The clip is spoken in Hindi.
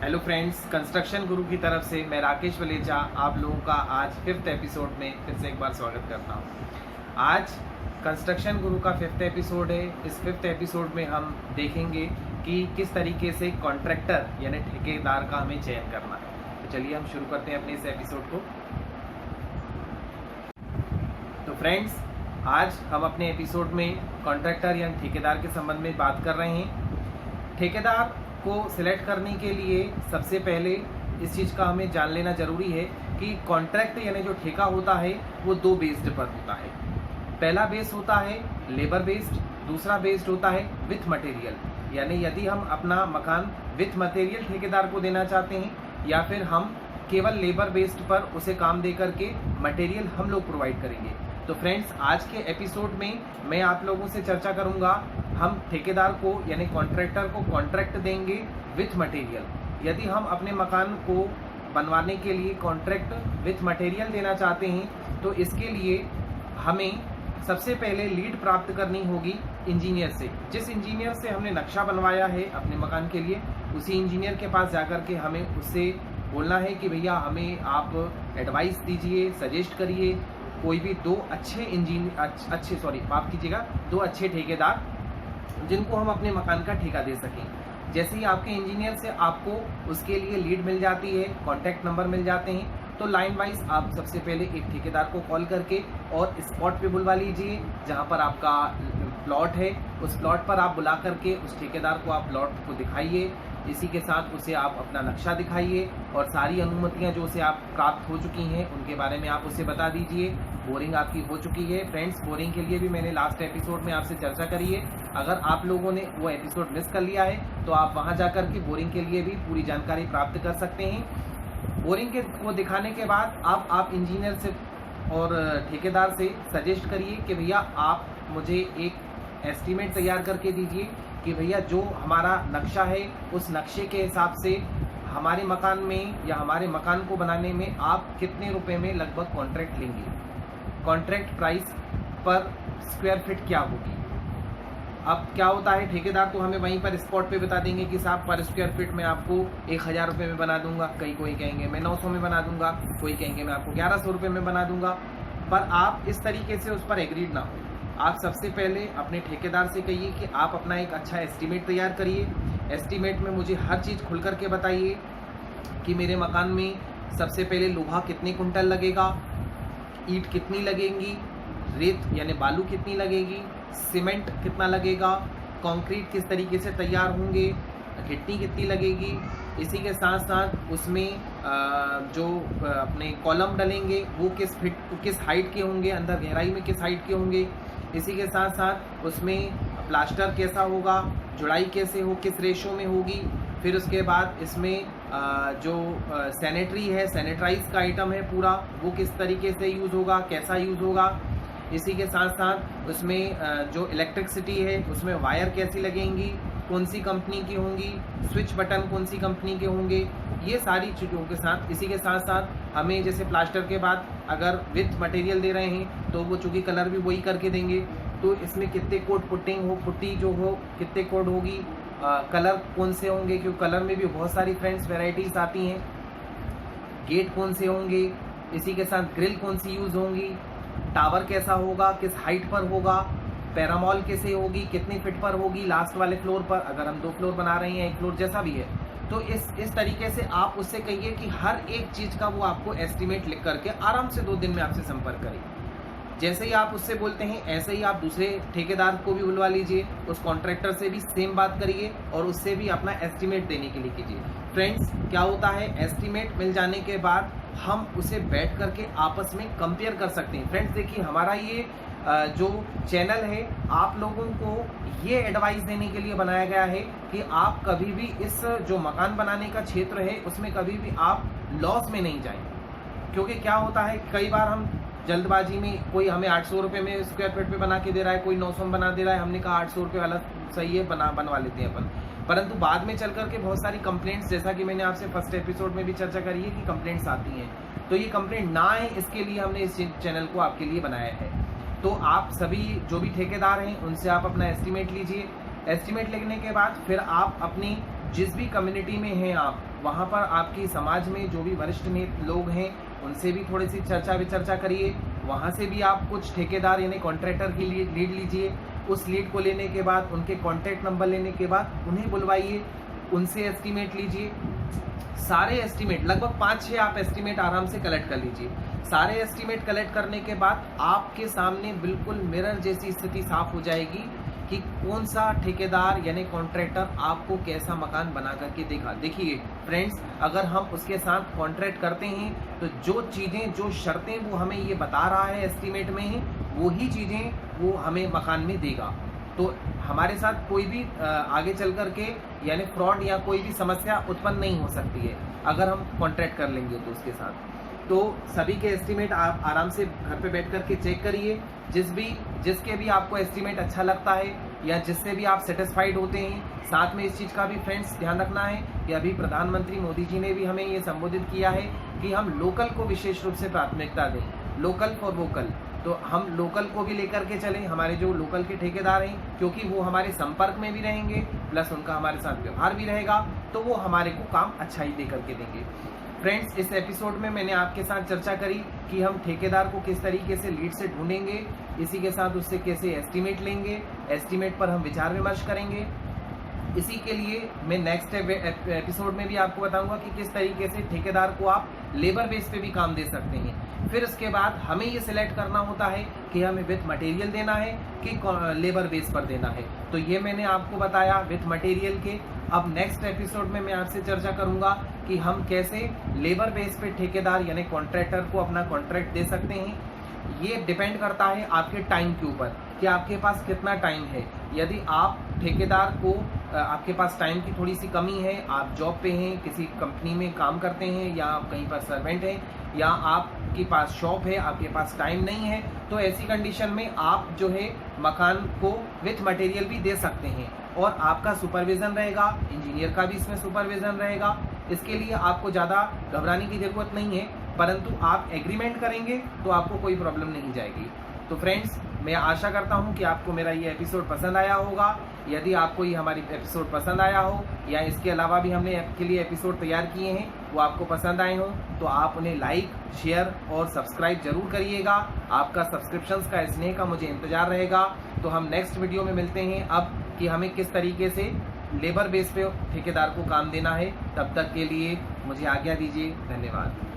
हेलो फ्रेंड्स, कंस्ट्रक्शन गुरु की तरफ से मैं राकेश वलेचा आप लोगों का आज 5th एपिसोड में फिर से एक बार स्वागत करता हूं। आज कंस्ट्रक्शन गुरु का 5th एपिसोड है। इस 5th एपिसोड में हम देखेंगे कि किस तरीके से कॉन्ट्रैक्टर यानी ठेकेदार का हमें चयन करना है। तो चलिए हम शुरू करते हैं अपने इस एपिसोड को। तो फ्रेंड्स, आज हम अपने एपिसोड में कॉन्ट्रैक्टर यानी ठेकेदार के संबंध में बात कर रहे हैं। ठेकेदार को सिलेक्ट करने के लिए सबसे पहले इस चीज़ का हमें जान लेना जरूरी है कि कॉन्ट्रैक्ट यानी जो ठेका होता है वो दो बेस्ड पर होता है। पहला बेस होता है लेबर बेस्ड, दूसरा बेस्ड होता है विथ मटेरियल। यानी यदि हम अपना मकान विथ मटेरियल ठेकेदार को देना चाहते हैं या फिर हम केवल लेबर बेस्ड पर उसे काम दे करके मटेरियल हम लोग प्रोवाइड करेंगे। तो फ्रेंड्स, आज के एपिसोड में मैं आप लोगों से चर्चा करूंगा हम ठेकेदार को यानी कॉन्ट्रैक्टर को कॉन्ट्रैक्ट देंगे विथ मटेरियल। यदि हम अपने मकान को बनवाने के लिए कॉन्ट्रैक्ट विथ मटेरियल देना चाहते हैं तो इसके लिए हमें सबसे पहले लीड प्राप्त करनी होगी इंजीनियर से। जिस इंजीनियर से हमने नक्शा बनवाया है अपने मकान के लिए, उसी इंजीनियर के पास जाकर के हमें उससे बोलना है कि भैया हमें आप एडवाइस दीजिए, सजेस्ट करिए कोई भी दो अच्छे ठेकेदार जिनको हम अपने मकान का ठेका दे सकें। जैसे ही आपके इंजीनियर से आपको उसके लिए लीड मिल जाती है, कॉन्टैक्ट नंबर मिल जाते हैं, तो लाइन वाइज आप सबसे पहले एक ठेकेदार को कॉल करके और स्पॉट पे बुलवा लीजिए। जहां पर आपका प्लॉट है उस प्लॉट पर आप बुला करके उस ठेकेदार को आप प्लॉट को दिखाइए। इसी के साथ उसे आप अपना नक्शा दिखाइए और सारी अनुमतियां जो उसे आप प्राप्त हो चुकी हैं उनके बारे में आप उसे बता दीजिए। बोरिंग आपकी हो चुकी है। फ्रेंड्स, बोरिंग के लिए भी मैंने लास्ट एपिसोड में आपसे चर्चा करी है। अगर आप लोगों ने वो एपिसोड मिस कर लिया है तो आप वहां जाकर के बोरिंग के लिए भी पूरी जानकारी प्राप्त कर सकते हैं। बोरिंग को दिखाने के बाद आप इंजीनियर से और ठेकेदार से सजेस्ट करिए कि भैया आप मुझे एक एस्टीमेट तैयार करके दीजिए कि भैया जो हमारा नक्शा है उस नक्शे के हिसाब से हमारे मकान में या हमारे मकान को बनाने में आप कितने रुपए में लगभग कॉन्ट्रैक्ट लेंगे, कॉन्ट्रैक्ट प्राइस पर स्क्वायर फीट क्या होगी। अब क्या होता है, ठेकेदार तो हमें वहीं पर स्पॉट पे बता देंगे कि साहब पर स्क्वायर फीट में आपको 1000 रुपये में बना दूंगा, कोई कहेंगे मैं 900 में बना दूंगा, कोई कहेंगे मैं आपको 1100 रुपये में बना दूंगा। पर आप इस तरीके से उस पर एग्रीड ना हो। आप सबसे पहले अपने ठेकेदार से कहिए कि आप अपना एक अच्छा एस्टीमेट तैयार करिए। एस्टीमेट में मुझे हर चीज़ खुल करके बताइए कि मेरे मकान में सबसे पहले लोहा कितने कुंटल लगेगा, ईंट कितनी लगेंगी, रेत यानी बालू कितनी लगेगी, सीमेंट कितना लगेगा, कंक्रीट किस तरीके से तैयार होंगे, गिट्टी कितनी लगेगी। इसी के साथ साथ उसमें जो अपने कॉलम डलेंगे वो किस हाइट के होंगे, अंदर गहराई में किस हाइट के होंगे। इसी के साथ साथ उसमें प्लास्टर कैसा होगा, जुड़ाई कैसे हो, किस रेशो में होगी। फिर उसके बाद इसमें जो सैनिटरी है, सैनिटाइज का आइटम है पूरा, वो किस तरीके से यूज़ होगा, कैसा यूज़ होगा। इसी के साथ साथ उसमें जो इलेक्ट्रिसिटी है उसमें वायर कैसी लगेंगी, कौन सी कंपनी की होंगी, स्विच बटन कौन सी कंपनी के होंगे, ये सारी चीज़ों के साथ। इसी के साथ साथ हमें जैसे प्लास्टर के बाद अगर विथ मटेरियल दे रहे हैं तो वो चूँकि कलर भी वही करके देंगे, तो इसमें कितने कोट पुट्टिंग हो, पुट्टी जो हो कितने कोट होगी, कलर कौन से होंगे, क्योंकि कलर में भी बहुत सारी फ्रेंड्स वैरायटीज आती हैं, गेट कौन से होंगे, इसी के साथ ग्रिल कौन सी यूज़ होंगी, टावर कैसा होगा, किस हाइट पर होगा, पैरामॉल कैसे होगी, कितनी फिट पर होगी, लास्ट वाले फ्लोर पर अगर हम 2 फ्लोर बना रहे हैं, 1 फ्लोर जैसा भी है। तो इस तरीके से आप उससे कहिए कि हर एक चीज़ का वो आपको एस्टीमेट लिख करके आराम से 2 दिन में आपसे संपर्क करें। जैसे ही आप उससे बोलते हैं ऐसे ही आप दूसरे ठेकेदार को भी बुलवा लीजिए, उस कॉन्ट्रैक्टर से भी सेम बात करिए और उससे भी अपना एस्टीमेट देने के लिए कीजिए। फ्रेंड्स, क्या होता है, एस्टीमेट मिल जाने के बाद हम उसे बैठ करके आपस में कंपेयर कर सकते हैं। फ्रेंड्स देखिए, हमारा ये जो चैनल है आप लोगों को ये एडवाइस देने के लिए बनाया गया है कि आप कभी भी इस जो मकान बनाने का क्षेत्र है उसमें कभी भी आप लॉस में नहीं जाएं। क्योंकि क्या होता है, कई बार हम जल्दबाजी में कोई हमें 800 रुपये में स्क्वायर फीट पे बना के दे रहा है, कोई 900 में बना दे रहा है, हमने कहा 800 रुपये वाला सही है, बनवा लेते हैं अपन। परंतु बाद में चल करके बहुत सारी कंप्लेंट्स, जैसा कि मैंने आपसे फर्स्ट एपिसोड में भी चर्चा करी है कि कंप्लेंट्स आती हैं, तो ये कंप्लेंट ना आए इसके लिए हमने इस चैनल को आपके लिए बनाया है। तो आप सभी जो भी ठेकेदार हैं उनसे आप अपना एस्टीमेट लीजिए। एस्टीमेट लिखने के बाद फिर आप अपनी जिस भी कम्युनिटी में हैं आप, वहाँ पर आपकी समाज में जो भी वरिष्ठ लोग हैं उनसे भी थोड़ी सी चर्चा विचर्चा करिए। वहाँ से भी आप कुछ ठेकेदार यानी कॉन्ट्रैक्टर की लीड लीजिए। उस लीड को लेने के बाद, उनके कॉन्टैक्ट नंबर लेने के बाद उन्हें बुलवाइए, उनसे एस्टीमेट लीजिए। सारे एस्टीमेट, लगभग 5-6 आप एस्टीमेट आराम से कलेक्ट कर लीजिए। सारे एस्टीमेट कलेक्ट करने के बाद आपके सामने बिल्कुल मिरर जैसी स्थिति साफ हो जाएगी कि कौन सा ठेकेदार यानी कॉन्ट्रैक्टर आपको कैसा मकान बना करके देगा। देखिए फ्रेंड्स, अगर हम उसके साथ कॉन्ट्रैक्ट करते हैं तो जो चीज़ें, जो शर्तें वो हमें ये बता रहा है एस्टीमेट में ही, वही चीज़ें वो हमें मकान में देगा। तो हमारे साथ कोई भी आगे चल कर के यानी फ्रॉड या कोई भी समस्या उत्पन्न नहीं हो सकती है अगर हम कॉन्ट्रैक्ट कर लेंगे तो उसके साथ। तो सभी के एस्टीमेट आप आराम से घर पे बैठ कर के चेक करिए। जिसके भी आपको एस्टीमेट अच्छा लगता है या जिससे भी आप सेटिस्फाइड होते हैं। साथ में इस चीज़ का भी फ्रेंड्स ध्यान रखना है कि अभी प्रधानमंत्री मोदी जी ने भी हमें ये संबोधित किया है कि हम लोकल को विशेष रूप से प्राथमिकता दें, लोकल फॉर वोकल। तो हम लोकल को भी लेकर के चलें, हमारे जो लोकल के ठेकेदार हैं, क्योंकि वो हमारे संपर्क में भी रहेंगे, प्लस उनका हमारे साथ व्यवहार भी रहेगा, तो वो हमारे को काम अच्छा ही दे करके देंगे। फ्रेंड्स, इस एपिसोड में मैंने आपके साथ चर्चा करी कि हम ठेकेदार को किस तरीके से लीड से ढूंढेंगे, इसी के साथ उससे कैसे एस्टीमेट लेंगे, एस्टीमेट पर हम विचार विमर्श करेंगे। इसी के लिए मैं नेक्स्ट एपिसोड में भी आपको बताऊंगा कि किस तरीके से ठेकेदार को आप लेबर बेस पे भी काम दे सकते हैं। फिर उसके बाद हमें ये सिलेक्ट करना होता है कि हमें विथ मटेरियल देना है कि लेबर बेस पर देना है। तो ये मैंने आपको बताया विथ मटेरियल के। अब नेक्स्ट एपिसोड में मैं आपसे चर्चा करूंगा कि हम कैसे लेबर बेस पे ठेकेदार यानी कॉन्ट्रैक्टर को अपना कॉन्ट्रैक्ट दे सकते हैं। ये डिपेंड करता है आपके टाइम के ऊपर कि आपके पास कितना टाइम है। यदि आप ठेकेदार को, आपके पास टाइम की थोड़ी सी कमी है, आप जॉब पे हैं, किसी कंपनी में काम करते हैं, या आप कहीं पर सर्वेंट हैं, या आपके पास शॉप है, आपके पास टाइम नहीं है, तो ऐसी कंडीशन में आप जो है मकान को विथ मटेरियल भी दे सकते हैं और आपका सुपरविजन रहेगा, इंजीनियर का भी इसमें सुपरविजन रहेगा। इसके लिए आपको ज़्यादा घबराने की ज़रूरत नहीं है, परंतु आप एग्रीमेंट करेंगे तो आपको कोई प्रॉब्लम नहीं जाएगी। तो फ्रेंड्स, मैं आशा करता हूं कि आपको मेरा ये एपिसोड पसंद आया होगा। यदि आपको ये हमारी एपिसोड पसंद आया हो या इसके अलावा भी हमने आपके लिए एपिसोड तैयार किए हैं वो आपको पसंद आए हों, तो आप उन्हें लाइक, शेयर और सब्सक्राइब जरूर करिएगा। आपका सब्सक्रिप्शंस का, स्नेह का मुझे इंतजार रहेगा। तो हम नेक्स्ट वीडियो में मिलते हैं अब कि हमें किस तरीके से लेबर बेस पे ठेकेदार को काम देना है। तब तक के लिए मुझे आज्ञा दीजिए। धन्यवाद।